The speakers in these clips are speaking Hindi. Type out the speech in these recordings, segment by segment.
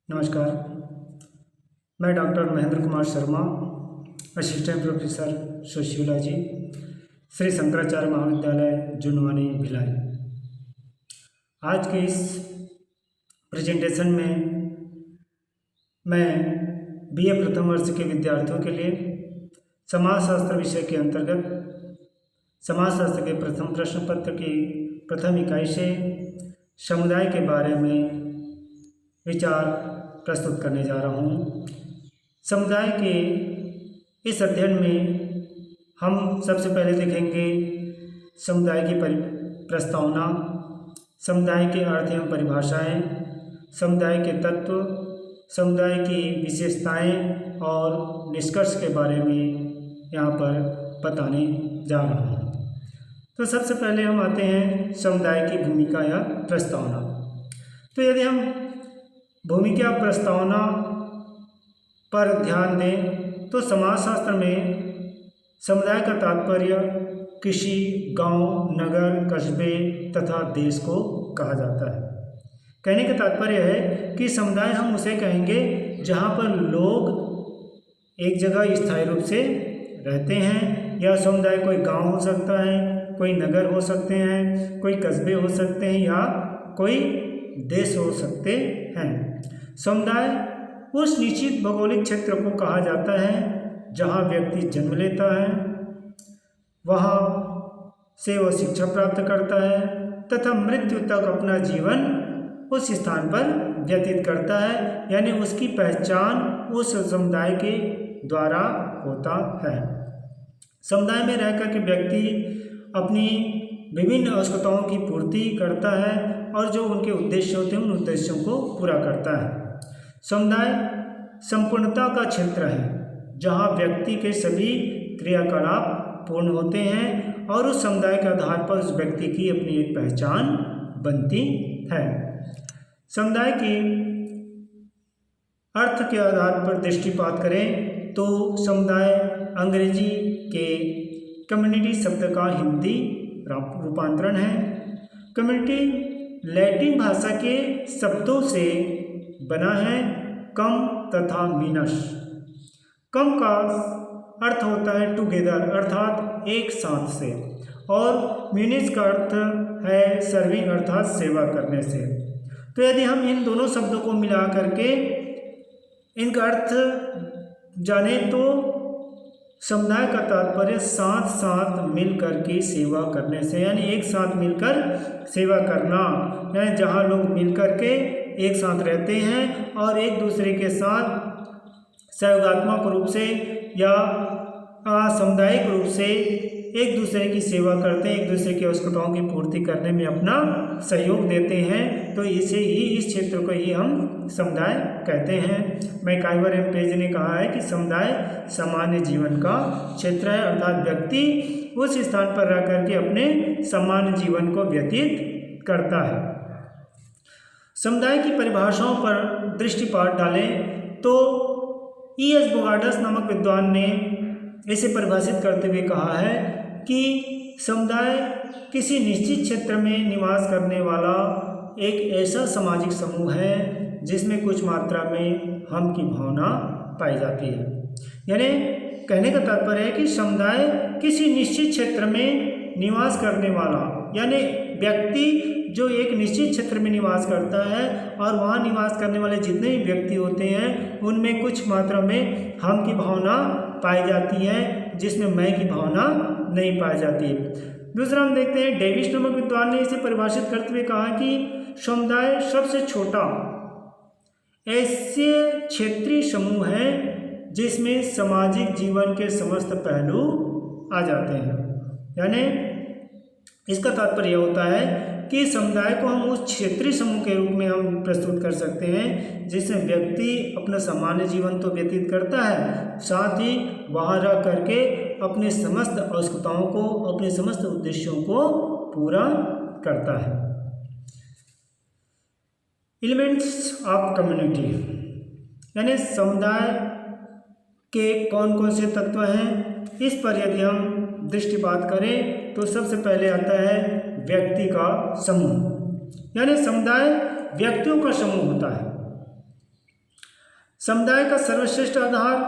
नमस्कार। मैं doctor Mahendra Kumar Sharma, assistant professor sociology, Shri Shankaracharya महाविद्यालय जुनवानी भिलाई। आज के इस प्रेजेंटेशन में मैं बीए प्रथम वर्ष के विद्यार्थियों के लिए समाजशास्त्र विषय के अंतर्गत समाजशास्त्र के प्रथम प्रश्न पत्र की प्रथम इकाई से समुदाय के बारे में विचार प्रस्तुत करने जा रहा हूँ। समुदाय के इस अध्ययन में हम सबसे पहले देखेंगे समुदाय की प्रस्तावना, समुदाय के अर्थ एवं परिभाषाएँ, समुदाय के तत्व, समुदाय की विशेषताएँ और निष्कर्ष के बारे में यहाँ पर बताने जा रहा हूँ। तो सबसे पहले हम आते हैं समुदाय की भूमिका या प्रस्तावना। तो यदि हम भूमिका प्रस्तावना पर ध्यान दें तो समाजशास्त्र में समुदाय का तात्पर्य किसी गांव, नगर, कस्बे तथा देश को कहा जाता है। कहने का तात्पर्य है कि समुदाय हम उसे कहेंगे जहां पर लोग एक जगह स्थायी रूप से रहते हैं। यह समुदाय कोई गांव हो सकता है, कोई नगर हो सकते हैं, कोई कस्बे हो सकते हैं या कोई देश हो सकते हैं। समुदाय उस निश्चित भौगोलिक क्षेत्र को कहा जाता है जहां व्यक्ति जन्म लेता है, वहां से वह शिक्षा प्राप्त करता है तथा मृत्यु तक अपना जीवन उस स्थान पर व्यतीत करता है, यानी उसकी पहचान उस समुदाय के द्वारा होता है। समुदाय में रहकर के व्यक्ति अपनी विभिन्न आवश्यकताओं की पूर्ति करता है और जो उनके उद्देश्य होते हैं उन उद्देश्यों को पूरा करता है। समुदाय संपूर्णता का क्षेत्र है जहां व्यक्ति के सभी क्रियाकलाप पूर्ण होते हैं और उस समुदाय के आधार पर उस व्यक्ति की अपनी एक पहचान बनती है। समुदाय के अर्थ के आधार पर दृष्टिपात करें तो समुदाय अंग्रेजी के कम्युनिटी शब्द का हिंदी रूपांतरण है। कम्युनिटी लैटिन भाषा के शब्दों से बना है, कम तथा मीनस। कम का अर्थ होता है टुगेदर अर्थात एक साथ से, और म्यूनिस का अर्थ है सर्विंग अर्थात सेवा करने से। तो यदि हम इन दोनों शब्दों को मिला करके इनका अर्थ जाने तो समुदाय का तात्पर्य साथ साथ मिलकर के सेवा करने से, यानी एक साथ मिलकर सेवा करना, यानी जहाँ लोग मिलकर के एक साथ रहते हैं और एक दूसरे के साथ सहयोगात्मक रूप से या सामुदायिक रूप से एक दूसरे की सेवा करते हैं, एक दूसरे की आवश्यकताओं की पूर्ति करने में अपना सहयोग देते हैं, तो इसे ही इस क्षेत्र को ही हम समुदाय कहते हैं। मैकाइवर एम पेज ने कहा है कि समुदाय सामान्य जीवन का क्षेत्र है, अर्थात व्यक्ति उस स्थान पर रह करके अपने सामान्य जीवन को व्यतीत करता है। समुदाय की परिभाषाओं पर दृष्टिपात डालें तो E.S. बोगार्डस नामक विद्वान ने इसे परिभाषित करते हुए कहा है कि समुदाय किसी निश्चित क्षेत्र में निवास करने वाला एक ऐसा सामाजिक समूह है जिसमें कुछ मात्रा में हम की भावना पाई जाती है। यानी कहने का तात्पर्य है कि समुदाय किसी निश्चित क्षेत्र में निवास करने वाला, यानी व्यक्ति जो एक निश्चित क्षेत्र में निवास करता है और वहाँ निवास करने वाले जितने भी व्यक्ति होते हैं उनमें कुछ मात्रा में हम की भावना पाई जाती है, जिसमें मैं की भावना नहीं पाई जाती है। दूसरा हम देखते हैं डेविस नामक विद्वान ने इसे परिभाषित करते हुए कहा कि समुदाय सबसे छोटा ऐसे क्षेत्रीय समूह है जिसमें सामाजिक जीवन के समस्त पहलू आ जाते हैं। यानी इसका तात्पर्य होता है कि समुदाय को हम उस क्षेत्रीय समूह के रूप में हम प्रस्तुत कर सकते हैं जिसमें व्यक्ति अपना सामान्य जीवन तो व्यतीत करता है, साथ ही वहाँ रह करके अपने समस्त आवश्यकताओं को, अपने समस्त उद्देश्यों को पूरा करता है। एलिमेंट्स ऑफ कम्युनिटी, यानी समुदाय के कौन कौन से तत्व हैं, इस पर यदि हम दृष्टिपात करें तो सबसे पहले आता है व्यक्ति का समूह। यानी समुदाय व्यक्तियों का समूह होता है। समुदाय का सर्वश्रेष्ठ आधार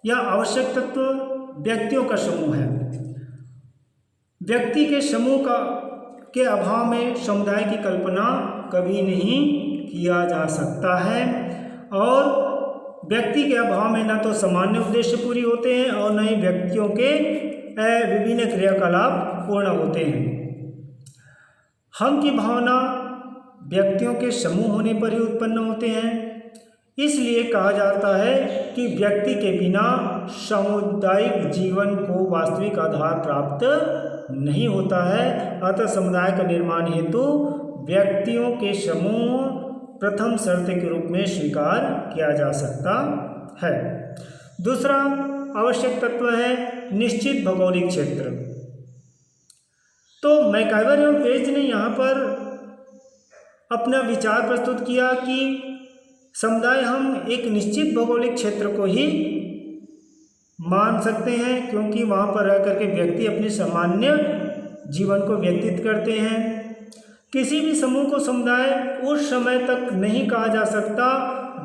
या आवश्यक तत्व व्यक्तियों का समूह है। व्यक्ति के समूह के अभाव में समुदाय की कल्पना कभी नहीं किया जा सकता है, और व्यक्ति के अभाव में न तो सामान्य उद्देश्य पूरी होते हैं और न ही व्यक्तियों के विभिन्न क्रियाकलाप पूर्ण होते हैं। हम की भावना व्यक्तियों के समूह होने पर ही उत्पन्न होते हैं। इसलिए कहा जाता है कि व्यक्ति के बिना सामुदायिक जीवन को वास्तविक आधार प्राप्त नहीं होता है। अतः समुदाय का निर्माण हेतु व्यक्तियों के समूह प्रथम शर्त के रूप में स्वीकार किया जा सकता है। दूसरा आवश्यक तत्व है निश्चित भौगोलिक क्षेत्र। तो मैकाइवर एवं पेज ने यहाँ पर अपना विचार प्रस्तुत किया कि समुदाय हम एक निश्चित भौगोलिक क्षेत्र को ही मान सकते हैं, क्योंकि वहाँ पर रह करके व्यक्ति अपने सामान्य जीवन को व्यतीत करते हैं। किसी भी समूह को समुदाय उस समय तक नहीं कहा जा सकता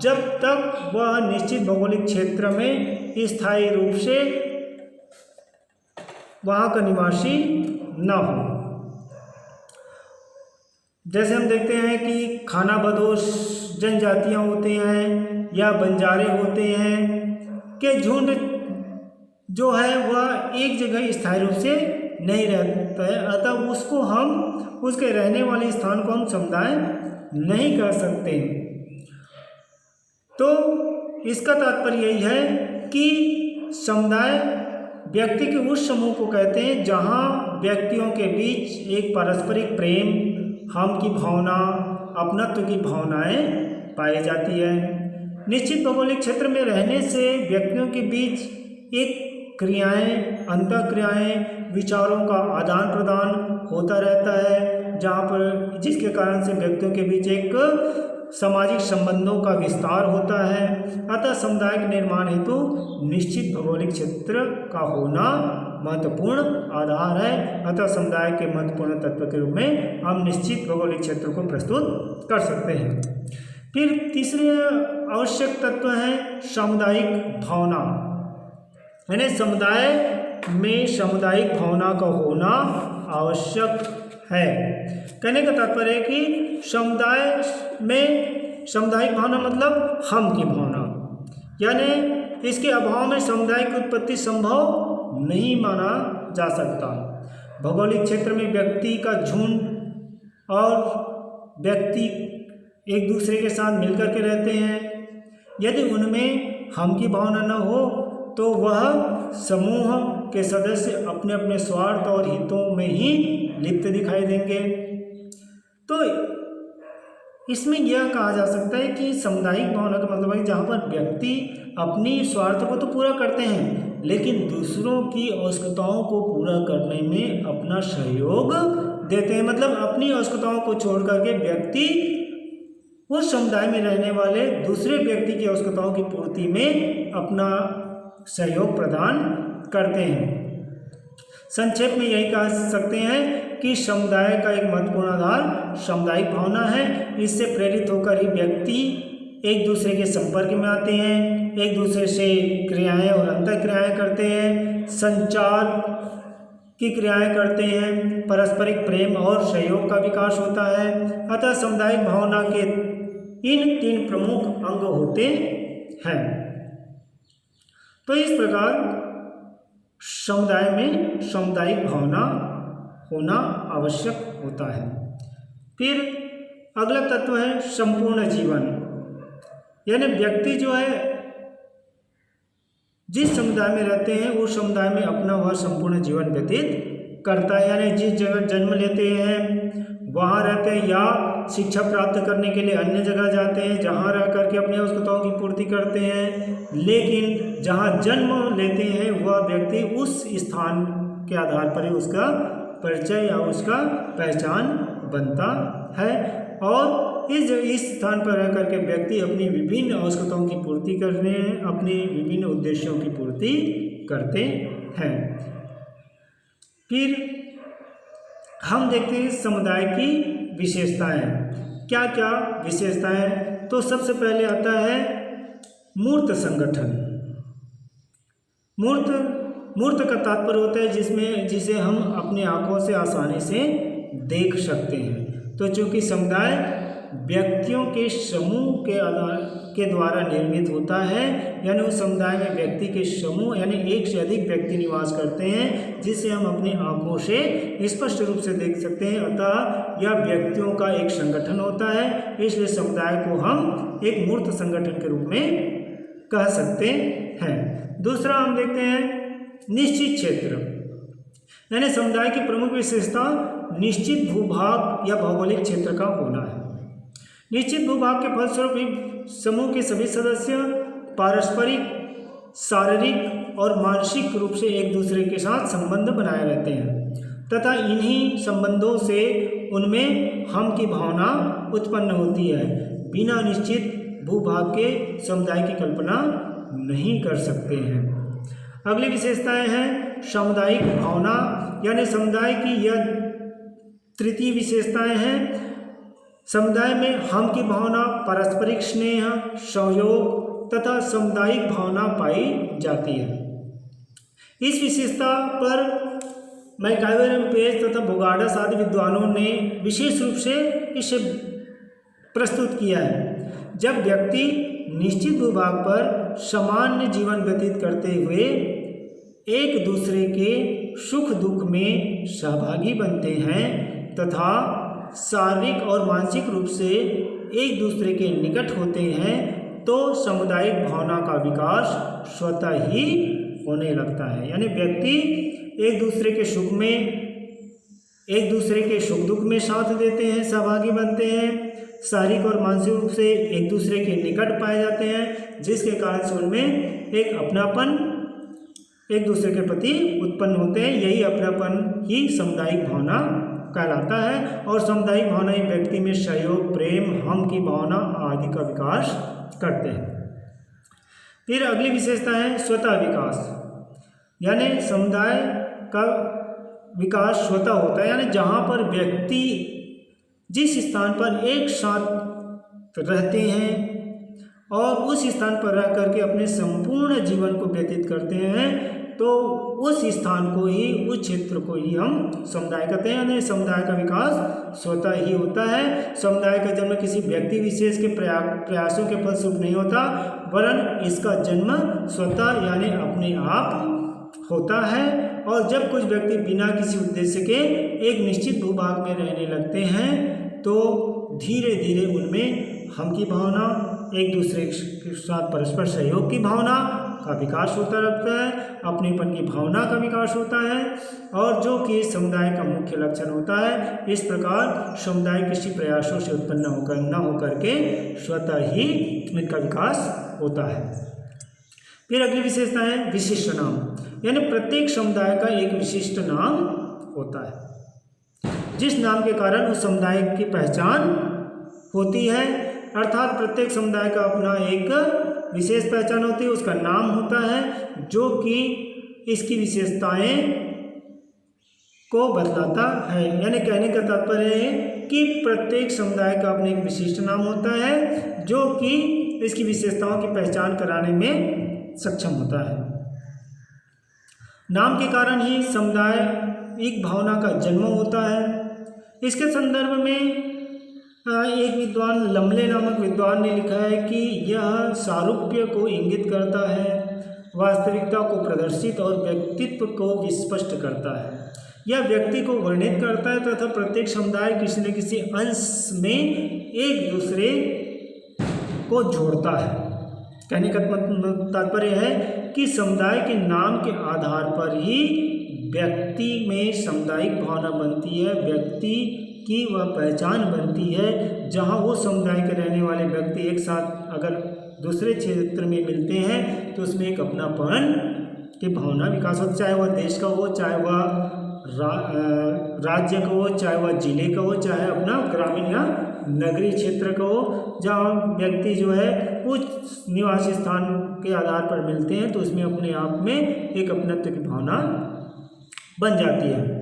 जब तक वह निश्चित भौगोलिक क्षेत्र में स्थायी रूप से वहाँ का निवासी न हो। जैसे हम देखते हैं कि खानाबदोश जनजातियाँ होते हैं या बंजारे होते हैं के झुंड जो है वह एक जगह स्थायी रूप से नहीं रहता है, अतः उसको हम उसके रहने वाले स्थान को हम समुदाय नहीं कर सकते। तो इसका तात्पर्य यही है कि समुदाय व्यक्ति के उस समूह को कहते हैं जहाँ व्यक्तियों के बीच एक पारस्परिक प्रेम, हम की भावना, अपनत्व की भावनाएं पाई जाती है। निश्चित भौगोलिक क्षेत्र में रहने से व्यक्तियों के बीच एक क्रियाएं, अंतःक्रियाएं, विचारों का आदान प्रदान होता रहता है, जहाँ पर जिसके कारण से व्यक्तियों के बीच एक सामाजिक संबंधों का विस्तार होता है। अतः समुदाय के निर्माण हेतु निश्चित भौगोलिक क्षेत्र का होना महत्वपूर्ण आधार है। अतः समुदाय के महत्वपूर्ण तत्व के रूप में हम निश्चित भौगोलिक क्षेत्र को प्रस्तुत कर सकते हैं। फिर तीसरे आवश्यक तत्व है सामुदायिक भावना, यानी समुदाय में सामुदायिक भावना का होना आवश्यक है। कहने का तात्पर्य है कि समुदाय में सामुदायिक भावना मतलब हम की भावना, यानी इसके अभाव में समुदाय की उत्पत्ति संभव नहीं माना जा सकता। भौगोलिक क्षेत्र में व्यक्ति का झुंड और व्यक्ति एक दूसरे के साथ मिलकर के रहते हैं। यदि उनमें हम की भावना न हो तो वह समूह के सदस्य अपने अपने स्वार्थ और हितों में ही लिप्त दिखाई देंगे। तो इसमें यह कहा जा सकता है कि सामुदायिक भावना का मतलब है जहाँ पर व्यक्ति अपनी स्वार्थ को तो पूरा करते हैं, लेकिन दूसरों की आवश्यकताओं को पूरा करने में अपना सहयोग देते हैं। मतलब अपनी आवश्यकताओं को छोड़ करके व्यक्ति उस समुदाय में रहने वाले दूसरे व्यक्ति की आवश्यकताओं की पूर्ति में अपना सहयोग प्रदान करते हैं। संक्षेप में यही कह सकते हैं कि समुदाय का एक महत्वपूर्ण आधार सामुदायिक भावना है। इससे प्रेरित होकर ही व्यक्ति एक दूसरे के संपर्क में आते हैं, एक दूसरे से क्रियाएं और अंतःक्रियाएं करते हैं, संचार की क्रियाएं करते हैं, पारस्परिक प्रेम और सहयोग का विकास होता है। अतः सामुदायिक भावना के इन 3 प्रमुख अंग होते हैं। तो इस प्रकार समुदाय में सामुदायिक भावना होना आवश्यक होता है। फिर अगला तत्व है संपूर्ण जीवन, यानी व्यक्ति जो है जिस समुदाय में रहते हैं उस समुदाय में अपना वह संपूर्ण जीवन व्यतीत करता है। यानी जिस जगह जन्म लेते हैं वहाँ रहते हैं या शिक्षा प्राप्त करने के लिए अन्य जगह जाते हैं जहाँ रह करके अपनी आवश्यकताओं की पूर्ति करते हैं, लेकिन जहाँ जन्म लेते हैं वह व्यक्ति उस स्थान के आधार पर ही उसका परिचय या उसका पहचान बनता है। और इस स्थान पर रह करके व्यक्ति अपनी विभिन्न आवश्यकताओं की पूर्ति करने, अपने विभिन्न उद्देश्यों की पूर्ति करते हैं। फिर हम देखते हैं समुदाय की विशेषताएं। क्या क्या विशेषताएं? तो सबसे पहले आता है मूर्त संगठन। मूर्त का तात्पर्य होता है जिसे हम अपनी आंखों से आसानी से देख सकते हैं। तो चूंकि समुदाय व्यक्तियों के समूह के द्वारा निर्मित होता है, यानी उस समुदाय में व्यक्ति के समूह यानी एक से अधिक व्यक्ति निवास करते हैं, जिसे हम अपनी आंखों से स्पष्ट रूप से देख सकते हैं। अतः यह व्यक्तियों का एक संगठन होता है, इसलिए समुदाय को हम एक मूर्त संगठन के रूप में कह सकते हैं। दूसरा हम देखते हैं निश्चित क्षेत्र, यानी समुदाय की प्रमुख विशेषता निश्चित भूभाग या भौगोलिक क्षेत्र का होना है। निश्चित भूभाग के फलस्वरूप समूह के सभी सदस्य पारस्परिक, शारीरिक और मानसिक रूप से एक दूसरे के साथ संबंध बनाए रहते हैं तथा इन्हीं संबंधों से उनमें हम की भावना उत्पन्न होती है। बिना निश्चित भूभाग के समुदाय की कल्पना नहीं कर सकते हैं। अगली विशेषताएं हैं सामुदायिक भावना, यानी समुदाय की यह तृतीय विशेषताएं हैं। समुदाय में हम की भावना, पारस्परिक स्नेह, सहयोग तथा सामुदायिक भावना पाई जाती है। इस विशेषता पर मैकाइवर, पेज तथा बोगार्डस आदि विद्वानों ने विशेष रूप से इसे प्रस्तुत किया है। जब व्यक्ति निश्चित भूभाग पर सामान्य जीवन व्यतीत करते हुए एक दूसरे के सुख दुख में सहभागी बनते हैं तथा शारीरिक और मानसिक रूप से एक दूसरे के निकट होते हैं, तो सामुदायिक भावना का विकास स्वतः ही होने लगता है। यानी व्यक्ति एक दूसरे के सुख दुख में साथ देते हैं, सहभागी बनते हैं, शारीरिक और मानसिक रूप से एक दूसरे के निकट पाए जाते हैं, जिसके कारण से उनमें एक अपनापन एक दूसरे के प्रति उत्पन्न होते हैं। यही अपनापन ही सामुदायिक भावना कहलाता है और सामुदायिक भावना ही व्यक्ति में सहयोग, प्रेम, हम की भावना आदि का विकास करते हैं। फिर अगली विशेषता है स्वतः विकास, यानी समुदाय का विकास स्वतः होता है, यानी जहाँ पर व्यक्ति जिस स्थान पर एक साथ रहते हैं और उस स्थान पर रह करके अपने संपूर्ण जीवन को व्यतीत करते हैं, तो उस स्थान को ही, उस क्षेत्र को ही हम समुदाय कहते हैं। यानी समुदाय का विकास स्वतः ही होता है। समुदाय का जन्म किसी व्यक्ति विशेष के प्रयासों के फलस्वरूप नहीं होता, वरन इसका जन्म स्वतः यानी अपने आप होता है। और जब कुछ व्यक्ति बिना किसी उद्देश्य के एक निश्चित भूभाग में रहने लगते हैं, तो धीरे धीरे उनमें हम की भावना, एक दूसरे के साथ परस्पर सहयोग की भावना का विकास होता रहता है, अपनेपन की भावना का विकास होता है, और जो कि समुदाय का मुख्य लक्षण होता है। इस प्रकार समुदाय किसी प्रयासों से उत्पन्न न होकर के स्वतः ही इनका विकास होता है। फिर अगली विशेषता है विशिष्ट नाम, यानी प्रत्येक समुदाय का एक विशिष्ट नाम होता है, जिस नाम के कारण उस समुदाय की पहचान होती है। अर्थात प्रत्येक समुदाय का अपना एक विशेष पहचान होती है, उसका नाम होता है, जो कि इसकी विशेषताएं को बतलाता है। यानी कहने का तात्पर्य है कि प्रत्येक समुदाय का अपना एक विशिष्ट नाम होता है, जो कि इसकी विशेषताओं की पहचान कराने में सक्षम होता है। नाम के कारण ही सामुदायिक भावना का जन्म होता है। इसके संदर्भ में एक विद्वान, लमले नामक विद्वान ने लिखा है कि यह सारूप्य को इंगित करता है, वास्तविकता को प्रदर्शित और व्यक्तित्व को विस्पष्ट करता है। यह व्यक्ति को वर्णित करता है तथा प्रत्येक समुदाय किसी न किसी अंश में एक दूसरे को जोड़ता है। कहने का तात्पर्य है कि समुदाय के नाम के आधार पर ही व्यक्ति में सामुदायिक भावना बनती है, व्यक्ति की वह पहचान बनती है। जहाँ वो समुदाय के रहने वाले व्यक्ति एक साथ अगर दूसरे क्षेत्र में मिलते हैं, तो उसमें एक अपनापन की भावना विकास होता है, चाहे वह देश का हो, चाहे वह राज्य का हो, चाहे वह जिले का हो, चाहे अपना ग्रामीण या नगरीय क्षेत्र का हो। जहाँ व्यक्ति जो है उस निवासी स्थान के आधार पर मिलते हैं, तो उसमें अपने आप में एक अपनत्व की भावना बन जाती है।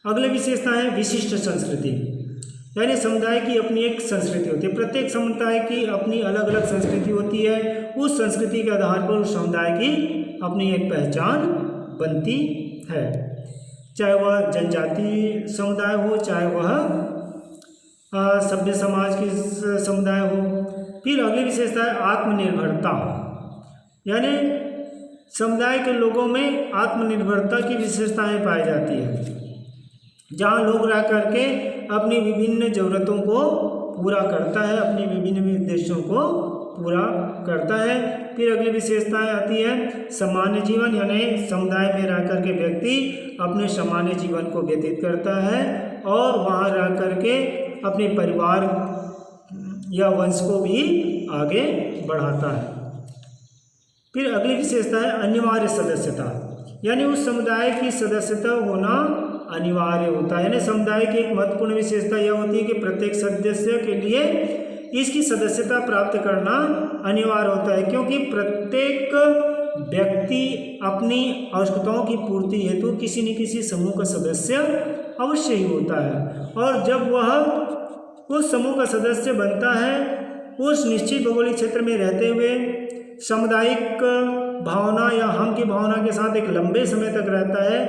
अगले विशेषता है विशिष्ट संस्कृति, यानी समुदाय की अपनी एक संस्कृति होती है। प्रत्येक समुदाय की अपनी अलग अलग संस्कृति होती है। उस संस्कृति के आधार पर उस समुदाय की अपनी एक पहचान बनती है, चाहे वह जनजाति समुदाय हो, चाहे वह सभ्य समाज की समुदाय हो। फिर अगली विशेषता है आत्मनिर्भरता, यानी समुदाय के लोगों में आत्मनिर्भरता की विशेषताएं पाई जाती है, जहाँ लोग रह करके अपनी विभिन्न ज़रूरतों को पूरा करता है, अपनी विभिन्न उद्देश्यों को पूरा करता है। फिर अगली विशेषताएं आती है सामान्य जीवन, यानी समुदाय में रह करके व्यक्ति अपने सामान्य जीवन को व्यतीत करता है और वहाँ रह करके अपने परिवार या वंश को भी आगे बढ़ाता है। फिर अगली विशेषता है अनिवार्य सदस्यता, यानी उस समुदाय की सदस्यता होना अनिवार्य होता है। यानी समुदाय की एक महत्वपूर्ण विशेषता यह होती है कि प्रत्येक सदस्य के लिए इसकी सदस्यता प्राप्त करना अनिवार्य होता है, क्योंकि प्रत्येक व्यक्ति अपनी आवश्यकताओं की पूर्ति हेतु किसी न किसी समूह का सदस्य अवश्य ही होता है। और जब वह उस समूह का सदस्य बनता है, उस निश्चित भौगोलिक क्षेत्र में रहते हुए सामुदायिक भावना या हम की भावना के साथ एक लंबे समय तक रहता है,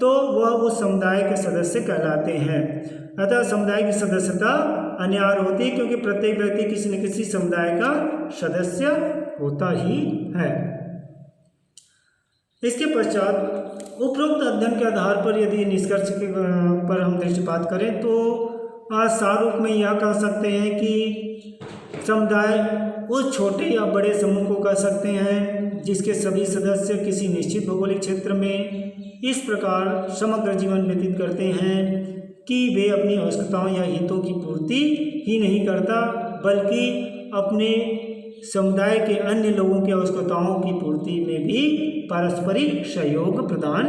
तो वह उस समुदाय के सदस्य कहलाते हैं। अतः समुदाय की सदस्यता अनिवार्य होती है, क्योंकि प्रत्येक व्यक्ति किसी न किसी समुदाय का सदस्य होता ही है। इसके पश्चात उपरोक्त अध्ययन के आधार पर यदि निष्कर्ष पर हम दृष्टिपात करें तो सारूप में यह कह सकते हैं कि समुदाय उस छोटे या बड़े समूह को कह सकते हैं जिसके सभी सदस्य किसी निश्चित भौगोलिक क्षेत्र में इस प्रकार समग्र जीवन व्यतीत करते हैं कि वे अपनी आवश्यकताओं या हितों की पूर्ति ही नहीं करता, बल्कि अपने समुदाय के अन्य लोगों की आवश्यकताओं की पूर्ति में भी पारस्परिक सहयोग प्रदान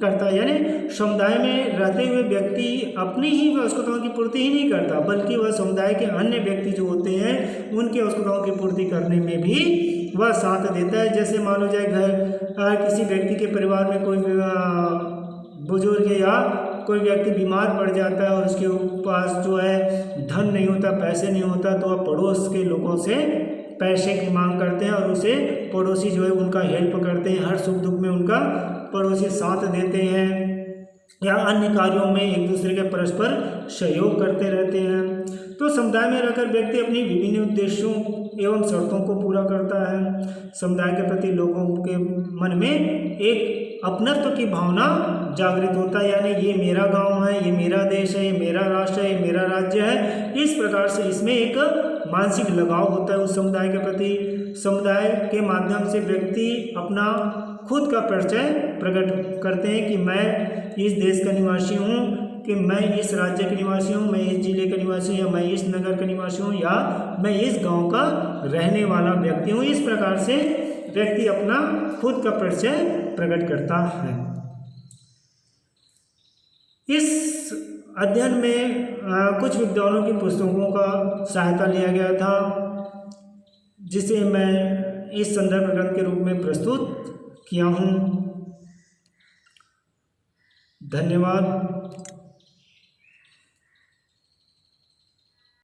करता है। यानी समुदाय में रहते हुए व्यक्ति अपनी ही आवश्यकताओं की पूर्ति ही नहीं करता, बल्कि वह समुदाय के अन्य व्यक्ति जो होते हैं उनकी आवश्यकताओं की पूर्ति करने में भी वह साथ देता है। जैसे मान लो जाए घर किसी व्यक्ति के परिवार में कोई बुजुर्ग या कोई व्यक्ति बीमार पड़ जाता है और उसके पास जो है धन नहीं होता, पैसे नहीं होता, तो वह पड़ोस के लोगों से पैसे की मांग करते हैं और उसे पड़ोसी जो है उनका हेल्प करते हैं, हर सुख दुख में उनका पड़ोसी साथ देते हैं या अन्य कार्यों में एक दूसरे के परस्पर सहयोग करते रहते हैं। तो समुदाय में रहकर व्यक्ति अपनी विभिन्न उद्देश्यों एवं शर्तों को पूरा करता है। समुदाय के प्रति लोगों के मन में एक अपनत्व की भावना जागृत होता है, यानी ये मेरा गांव है, ये मेरा देश है, ये मेरा राष्ट्र है, ये मेरा राज्य है। इस प्रकार से इसमें एक मानसिक लगाव होता है उस समुदाय के प्रति। समुदाय के माध्यम से व्यक्ति अपना खुद का परिचय प्रकट करते हैं कि मैं इस देश का निवासी हूँ, कि मैं इस राज्य के निवासी हूँ, मैं इस जिले का निवासी हूँ, या मैं इस नगर का निवासी हूँ, या मैं इस गांव का रहने वाला व्यक्ति हूँ। इस प्रकार से व्यक्ति अपना खुद का परिचय प्रकट करता है। इस अध्ययन में कुछ विद्वानों की पुस्तकों का सहायता लिया गया था, जिसे मैं इस संदर्भ ग्रंथ के रूप में प्रस्तुत किया हूँ। धन्यवाद।